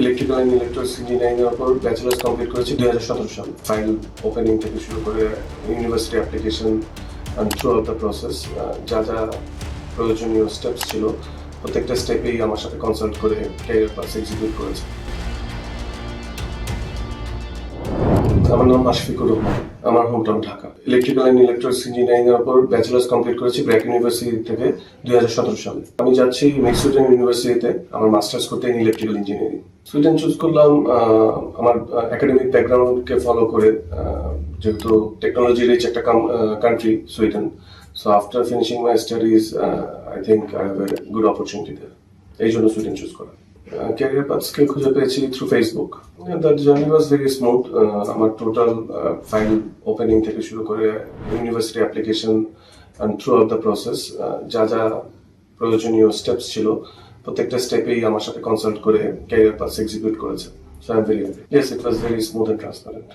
Electrical and electronics engineering এর উপর bachelors complete করেছি 2017 সালে। ফাইল ওপেনিং থেকে শুরু করে university application and throughout the process যা যা প্রয়োজনীয় স্টেপস ছিল প্রত্যেকটা স্টেপেই আমার সাথে কনসাল্ট করে ক্যারিয়ার পাথ এক্সিকিউট করেছে। আমার নাম আশফিকুর রহমান, আমার hometown Dhaka. Electrical and electronics engineering এর উপর ব্যাচেলার্স কমপ্লিট করেছি ব্র্যাক ইউনিভার্সিটি থেকে 2017 সালে। আমি যাচ্ছি সুইডেন ইউনিভার্সিটিতে আমার মাস্টার্স করতে ইলেকট্রিক্যাল ইঞ্জিনিয়ারিং। সুইডেন চুজ করলাম আমার একাডেমিক ব্যাকগ্রাউন্ডকে ফলো করে, যেহেতু টেকনোলজি রিচ একটা country Sweden. So after finishing my studies I think I have a good opportunity there, এই জন্য সুইডেন চুজ করা। ক্যারিয়ার পাথকে খুঁজে পেয়েছি through Facebook. That journey was very smooth. আমার টোটাল ফাইল ওপেনিং থেকে শুরু করে university application and throughout the process যা যা প্রয়োজনীয় স্টেপস ছিল প্রত্যেকটা স্টেপেই আমার সাথে কনসাল্ট করে ক্যারিয়ার পাথ এক্সিকিউট করেছে। So I am very happy. Yes, it was very smooth and transparent.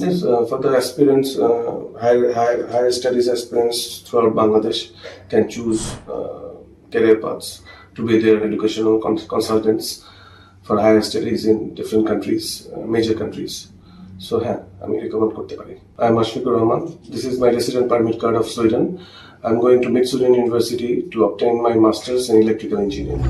Yes, for the aspirants, higher studies aspirants throughout Bangladesh can choose career paths to be their educational consultants for higher studies in different countries, major countries. So, আমি recommend করতে পারি। I am Ashfiqur Rahman. This is my resident permit card of Sweden. I am going to Sweden University to obtain my masters in electrical engineering.